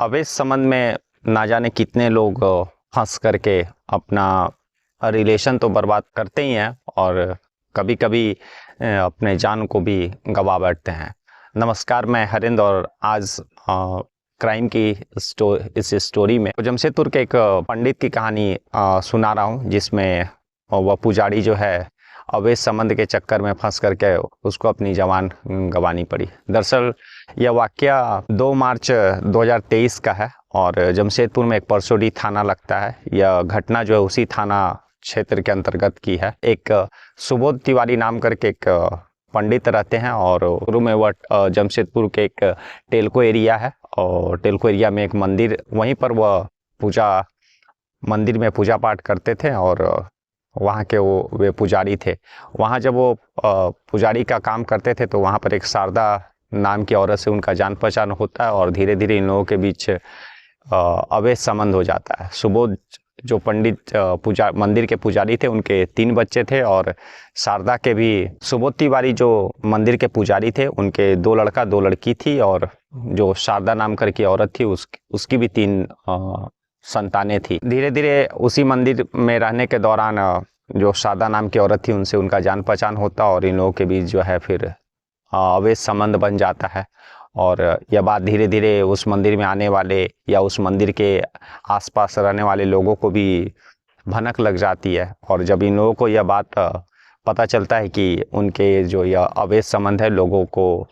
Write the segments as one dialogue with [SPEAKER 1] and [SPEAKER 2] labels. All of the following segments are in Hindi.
[SPEAKER 1] अवैध संबंध में ना जाने कितने लोग फंस करके अपना रिलेशन तो बर्बाद करते ही हैं और कभी कभी अपने जान को भी गंवा बैठते हैं। नमस्कार, मैं हरिंद्र और आज क्राइम की इस स्टोरी में जमशेदपुर के एक पंडित की कहानी सुना रहा हूँ, जिसमें वह पुजारी जो है अवैध संबंध के चक्कर में फंस करके उसको अपनी जान गंवानी पड़ी। दरअसल यह वाकया 2 मार्च 2023 का है और जमशेदपुर में एक परसोडी थाना लगता है। यह घटना जो है उसी थाना क्षेत्र के अंतर्गत की है। एक सुबोध तिवारी नाम करके एक पंडित रहते हैं और शुरू में वह जमशेदपुर के एक टेल्को एरिया है और टेल्को एरिया में एक मंदिर, वहीं पर वह मंदिर में पूजा पाठ करते थे और वहाँ के वे पुजारी थे। वहाँ जब वो पुजारी का काम करते थे तो वहाँ पर एक शारदा नाम की औरत से उनका जान पहचान होता है और धीरे धीरे इन लोगों के बीच अवैध संबंध हो जाता है। सुबोध जो पंडित मंदिर के पुजारी थे, उनके 3 बच्चे थे और शारदा के भी, सुबोध तिवारी जो मंदिर के पुजारी थे उनके 2 लड़का 2 लड़की थी और जो शारदा नाम करके औरत थी उसकी भी 3 संतानें थी। धीरे धीरे उसी मंदिर में रहने के दौरान जो शारदा नाम की औरत थी उनसे उनका जान पहचान होता और इन लोगों के बीच जो है फिर अवैध संबंध बन जाता है। और यह बात धीरे धीरे उस मंदिर में आने वाले या उस मंदिर के आसपास रहने वाले लोगों को भी भनक लग जाती है। और जब इन लोगों को यह बात पता चलता है कि उनके जो यह अवैध संबंध है लोगों को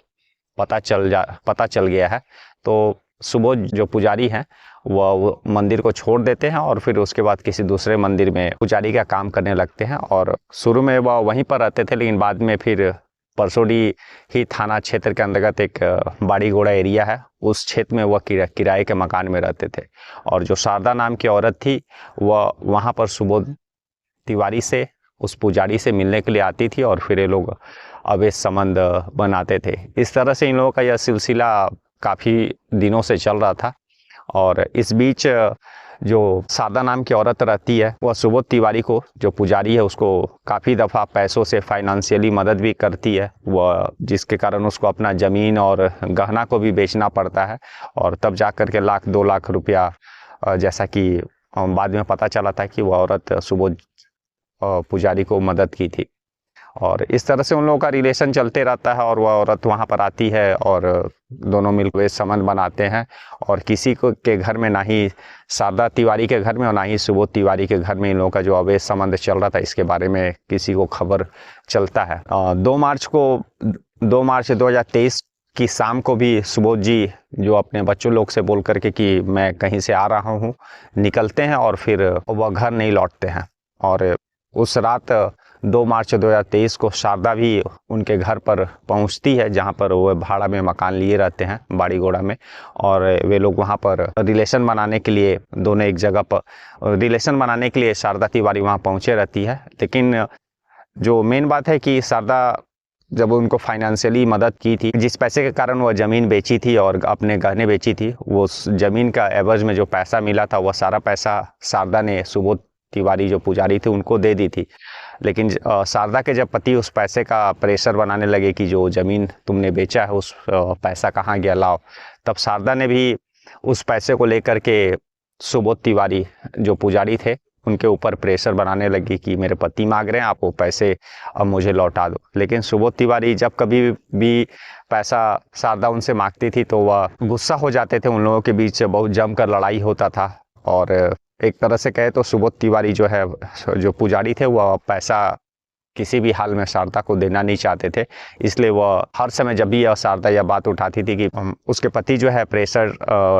[SPEAKER 1] पता चल गया है, तो सुबोध जो पुजारी हैं वह मंदिर को छोड़ देते हैं और फिर उसके बाद किसी दूसरे मंदिर में पुजारी का काम करने लगते हैं। और शुरू में वह वहीं पर रहते थे, लेकिन बाद में फिर परसोडी ही थाना क्षेत्र के अंतर्गत एक बाड़ीगोड़ा एरिया है, उस क्षेत्र में वह किराए के मकान में रहते थे। और जो शारदा नाम की औरत थी वह वहाँ पर सुबोध तिवारी से, उस पुजारी से मिलने के लिए आती थी और फिर ये लोग अवैध संबंध बनाते थे। इस तरह से इन लोगों का यह सिलसिला काफ़ी दिनों से चल रहा था। और इस बीच जो शारदा नाम की औरत रहती है वह सुबोध तिवारी को, जो पुजारी है, उसको काफ़ी दफ़ा पैसों से फाइनेंशियली मदद भी करती है, वह जिसके कारण उसको अपना ज़मीन और गहना को भी बेचना पड़ता है। और तब जा कर के 1-2 लाख रुपया, जैसा कि बाद में पता चला था कि वह औरत सुबोध पुजारी को मदद की थी। और इस तरह से उन लोगों का रिलेशन चलते रहता है और वह औरत वहाँ पर आती है और दोनों मिलकर संबंध बनाते हैं। और किसी को के घर में, ना ही शारदा तिवारी के घर में और ना ही सुबोध तिवारी के घर में इन लोगों का जो अवैध संबंध चल रहा था, इसके बारे में किसी को खबर चलता है। 2 मार्च 2023 की शाम को भी सुबोध जी जो अपने बच्चों लोग से बोल करके कि मैं कहीं से आ रहा हूँ निकलते हैं और फिर वह घर नहीं लौटते हैं। और उस रात 2 मार्च 2023 को शारदा भी उनके घर पर पहुंचती है, जहां पर वो भाड़ा में मकान लिए रहते हैं बाड़ीगोड़ा में। और वे लोग वहां पर रिलेशन बनाने के लिए, दोनों एक जगह पर रिलेशन बनाने के लिए शारदा तिवारी वहां पहुंचे रहती है। लेकिन जो मेन बात है कि शारदा जब उनको फाइनेंशियली मदद की थी, जिस पैसे के कारण वह ज़मीन बेची थी और अपने गहने बेची थी, वो ज़मीन का एवज में जो पैसा मिला था वह सारा पैसा शारदा ने सुबोध तिवारी जो पुजारी थे उनको दे दी थी। लेकिन शारदा के जब पति उस पैसे का प्रेशर बनाने लगे कि जो ज़मीन तुमने बेचा है उस पैसा कहाँ गया लाओ, तब शारदा ने भी उस पैसे को लेकर के सुबोध तिवारी जो पुजारी थे उनके ऊपर प्रेशर बनाने लगी कि मेरे पति मांग रहे हैं, आप वो पैसे अब मुझे लौटा दो। लेकिन सुबोध तिवारी जब कभी भी पैसा शारदा उनसे मांगती थी तो वह गुस्सा हो जाते थे। उन लोगों के बीच बहुत जमकर लड़ाई होता था और एक तरह से कहे तो सुबोध तिवारी जो है, जो पुजारी थे, वह पैसा किसी भी हाल में शारदा को देना नहीं चाहते थे। इसलिए वह हर समय जब भी शारदा यह बात उठाती थी कि उसके पति जो है प्रेशर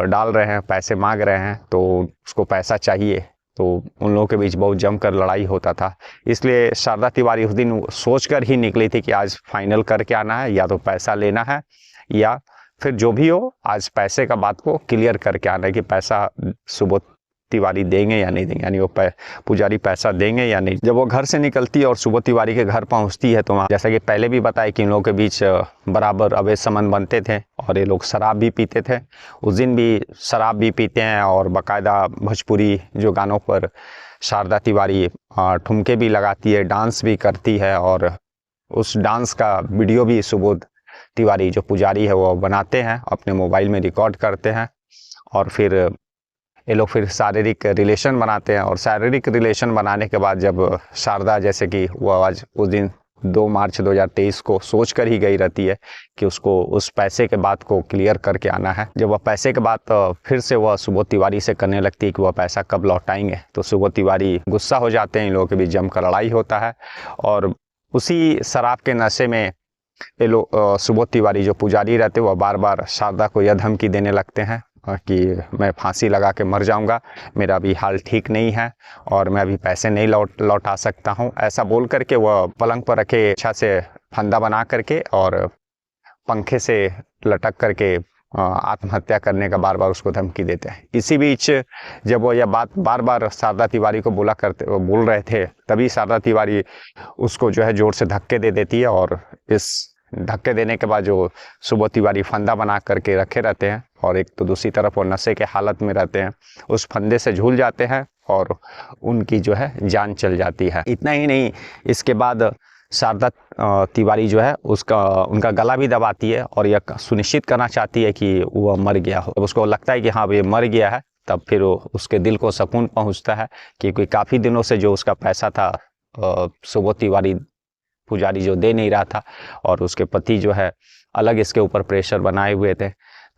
[SPEAKER 1] डाल रहे हैं, पैसे मांग रहे हैं, तो उसको पैसा चाहिए, तो उन लोगों के बीच बहुत जमकर लड़ाई होता था। इसलिए शारदा तिवारी उस दिन सोच कर ही निकली थी कि आज फाइनल करके आना है, या तो पैसा लेना है या फिर जो भी हो आज पैसे का बात को क्लियर करके आना है कि पैसा सुबोध तिवारी देंगे या नहीं देंगे, यानी वो पुजारी पैसा देंगे या नहीं। जब वो घर से निकलती है और सुबोध तिवारी के घर पहुंचती है तो वहाँ, जैसा कि पहले भी बताया, कि इन लोगों के बीच बराबर अवैध संबंध बनते थे और ये लोग शराब भी पीते थे। उस दिन भी शराब भी पीते हैं और बाकायदा भोजपुरी जो गानों पर शारदा तिवारी ठुमके भी लगाती है, डांस भी करती है और उस डांस का वीडियो भी सुबोध तिवारी जो पुजारी है वो बनाते हैं, अपने मोबाइल में रिकॉर्ड करते हैं और फिर ये लोग फिर शारीरिक रिलेशन बनाते हैं, और शारीरिक रिलेशन बनाने के बाद जब शारदा, जैसे कि वो आज उस दिन 2 मार्च 2023 को सोच कर ही गई रहती है कि उसको उस पैसे के बात को क्लियर करके आना है। जब वह पैसे के बात फिर से वह सुबोध तिवारी से करने लगती है कि वह पैसा कब लौटाएंगे, तो सुबोध तिवारी गुस्सा हो जाते हैं, इन लोगों के बीच जमकर लड़ाई होता है। और उसी शराब के नशे में ये लोग सुबोध तिवारी जो पुजारी रहते हैं वह बार बार शारदा को यह धमकी देने लगते हैं कि मैं फांसी लगा के मर जाऊंगा, मेरा अभी हाल ठीक नहीं है और मैं अभी पैसे नहीं लौटा सकता हूं। ऐसा बोल करके वह पलंग पर रखे अच्छा से फंदा बना करके और पंखे से लटक करके आत्महत्या करने का बार बार उसको धमकी देते हैं। इसी बीच जब वो यह बात बार बार शारदा तिवारी को बोल रहे थे, तभी शारदा तिवारी उसको जो है जोर से धक्के दे देती है, और इस धक्के देने के बाद जो सुबोध तिवारी फंदा बना करके रखे रहते हैं और एक तो दूसरी तरफ वो नशे के हालत में रहते हैं, उस फंदे से झूल जाते हैं और उनकी जो है जान चल जाती है। इतना ही नहीं, इसके बाद शारदा तिवारी जो है उनका गला भी दबाती है और यह सुनिश्चित करना चाहती है कि वह मर गया हो। जब उसको लगता है कि हाँ ये मर गया है, तब फिर उसके दिल को सुकून पहुंचता है, क्योंकि काफ़ी दिनों से जो उसका पैसा था सुबोध तिवारी पुजारी जो दे नहीं रहा था, और उसके पति जो है अलग इसके ऊपर प्रेशर बनाए हुए थे।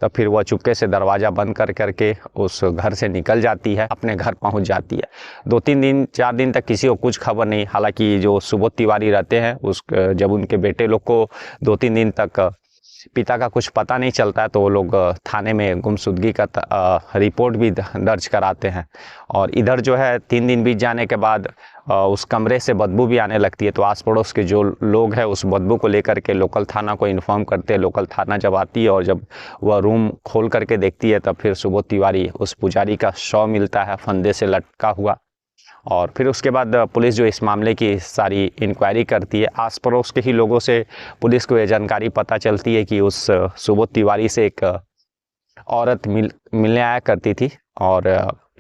[SPEAKER 1] तब फिर वह चुपके से दरवाज़ा बंद करके उस घर से निकल जाती है, अपने घर पहुंच जाती है। 2-3 दिन 4 दिन तक किसी को कुछ खबर नहीं। हालांकि जो सुबोध तिवारी रहते हैं जब उनके बेटे लोग को 2-3 दिन तक पिता का कुछ पता नहीं चलता है, तो वो लोग थाने में गुमशुदगी का रिपोर्ट भी दर्ज कराते हैं। और इधर जो है 3 दिन बीत जाने के बाद उस कमरे से बदबू भी आने लगती है, तो आस पड़ोस के जो लोग हैं उस बदबू को लेकर के लोकल थाना को इन्फॉर्म करते हैं। लोकल थाना जब आती है और जब वह रूम खोल करके देखती है, तब फिर सुबोध तिवारी उस पुजारी का शव मिलता है फंदे से लटका हुआ। और फिर उसके बाद पुलिस जो इस मामले की सारी इंक्वायरी करती है, आस पड़ोस के ही लोगों से पुलिस को यह जानकारी पता चलती है कि उस सुबोध तिवारी से एक औरत मिलने आया करती थी, और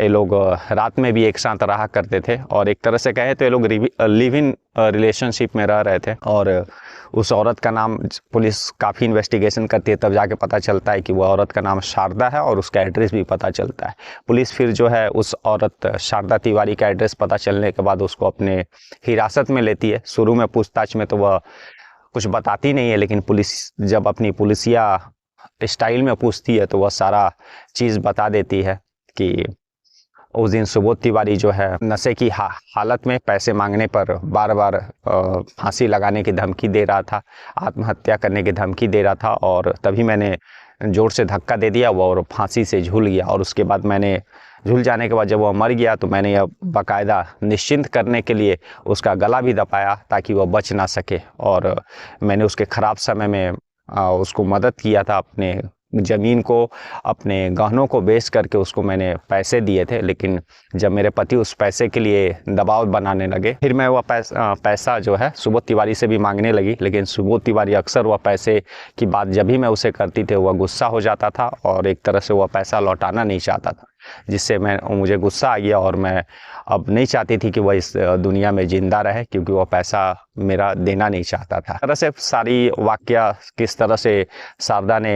[SPEAKER 1] ये लोग रात में भी एक साथ रहा करते थे, और एक तरह से कहें तो ये लोग लिव इन रिलेशनशिप में रह रहे थे। और उस औरत का नाम, पुलिस काफ़ी इन्वेस्टिगेशन करती है, तब जाके पता चलता है कि वो औरत का नाम शारदा है, और उसका एड्रेस भी पता चलता है। पुलिस फिर जो है उस औरत शारदा तिवारी का एड्रेस पता चलने के बाद उसको अपने हिरासत में लेती है। शुरू में पूछताछ में तो वह कुछ बताती नहीं है, लेकिन पुलिस जब अपनी पुलिसिया स्टाइल में पूछती है तो वह सारा चीज़ बता देती है कि उस दिन सुबोध तिवारी जो है नशे की हालत में पैसे मांगने पर बार बार फांसी लगाने की धमकी दे रहा था, आत्महत्या करने की धमकी दे रहा था, और तभी मैंने जोर से धक्का दे दिया वो, और फांसी से झूल गया। और उसके बाद मैंने झूल जाने के बाद जब वह मर गया तो मैंने यह बाकायदा निश्चिंत करने के लिए उसका गला भी दबाया ताकि वह बच ना सके, और मैंने उसके ख़राब समय में उसको मदद किया था। अपने ज़मीन को, अपने गहनों को बेच करके उसको मैंने पैसे दिए थे, लेकिन जब मेरे पति उस पैसे के लिए दबाव बनाने लगे, फिर मैं वह पैसा जो है सुबोध तिवारी से भी मांगने लगी, लेकिन सुबोध तिवारी अक्सर वह पैसे की बात जब भी मैं उसे करती थी वह गुस्सा हो जाता था, और एक तरह से वह पैसा लौटाना नहीं चाहता था, जिससे मुझे गुस्सा आ गया, और मैं अब नहीं चाहती थी कि वह इस दुनिया में ज़िंदा रहे, क्योंकि वह पैसा मेरा देना नहीं चाहता था। तरह से सारी वाकया किस तरह से शारदा ने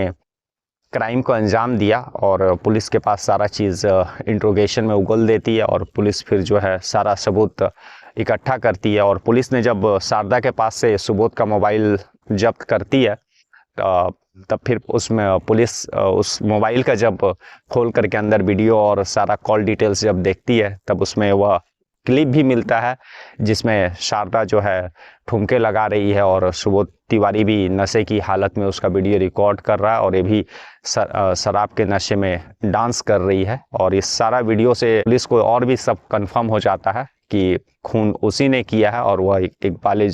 [SPEAKER 1] क्राइम को अंजाम दिया, और पुलिस के पास सारा चीज़ इंट्रोगेशन में उगल देती है, और पुलिस फिर जो है सारा सबूत इकट्ठा करती है। और पुलिस ने जब शारदा के पास से सुबोध का मोबाइल जब्त करती है, तब फिर उसमें पुलिस उस मोबाइल का जब खोल करके अंदर वीडियो और सारा कॉल डिटेल्स जब देखती है, तब उसमें वह क्लिप भी मिलता है जिसमें शारदा जो है ठुमके लगा रही है, और सुबोध तिवारी भी नशे की हालत में उसका वीडियो रिकॉर्ड कर रहा है, और ये भी शराब के नशे में डांस कर रही है। और इस सारा वीडियो से पुलिस को और भी सब कंफर्म हो जाता है कि खून उसी ने किया है, और वह एक बाले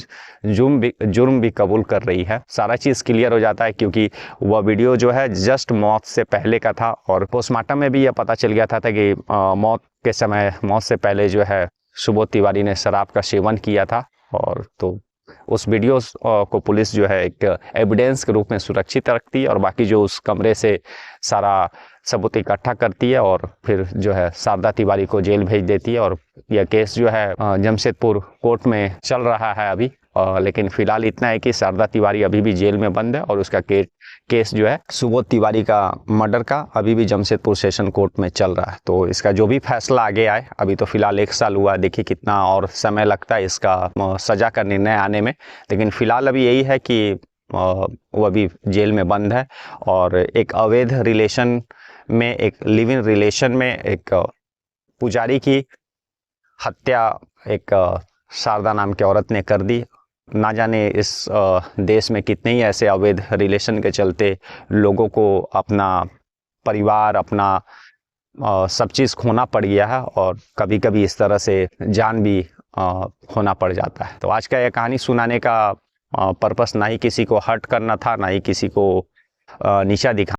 [SPEAKER 1] जुर्म भी कबूल कर रही है। सारा चीज़ क्लियर हो जाता है, क्योंकि वह वीडियो जो है जस्ट मौत से पहले का था, और पोस्टमार्टम में भी यह पता चल गया था कि मौत के समय, मौत से पहले जो है सुबोध तिवारी ने शराब का सेवन किया था। और तो उस वीडियो को पुलिस जो है एक एविडेंस के रूप में सुरक्षित रखती है, और बाकी जो उस कमरे से सारा सबूत इकट्ठा करती है, और फिर जो है शारदा तिवारी को जेल भेज देती है। और यह केस जो है जमशेदपुर कोर्ट में चल रहा है अभी, लेकिन फिलहाल इतना है कि शारदा तिवारी अभी भी जेल में बंद है और उसका केस जो है सुबोध तिवारी का मर्डर का अभी भी जमशेदपुर सेशन कोर्ट में चल रहा है। तो इसका जो भी फैसला आगे आए, अभी तो फिलहाल 1 साल हुआ, देखिए कितना और समय लगता है इसका सजा का निर्णय आने में। लेकिन फिलहाल अभी यही है कि वो अभी जेल में बंद है और एक अवैध रिलेशन में, एक लिव इन रिलेशन में एक पुजारी की हत्या एक शारदा नाम की औरत ने कर दी। ना जाने इस देश में कितने ही ऐसे अवैध रिलेशन के चलते लोगों को अपना परिवार, अपना सब चीज़ खोना पड़ गया है और कभी कभी इस तरह से जान भी खोना पड़ जाता है। तो आज का यह कहानी सुनाने का पर्पस ना ही किसी को हर्ट करना था, ना ही किसी को नीचा दिखा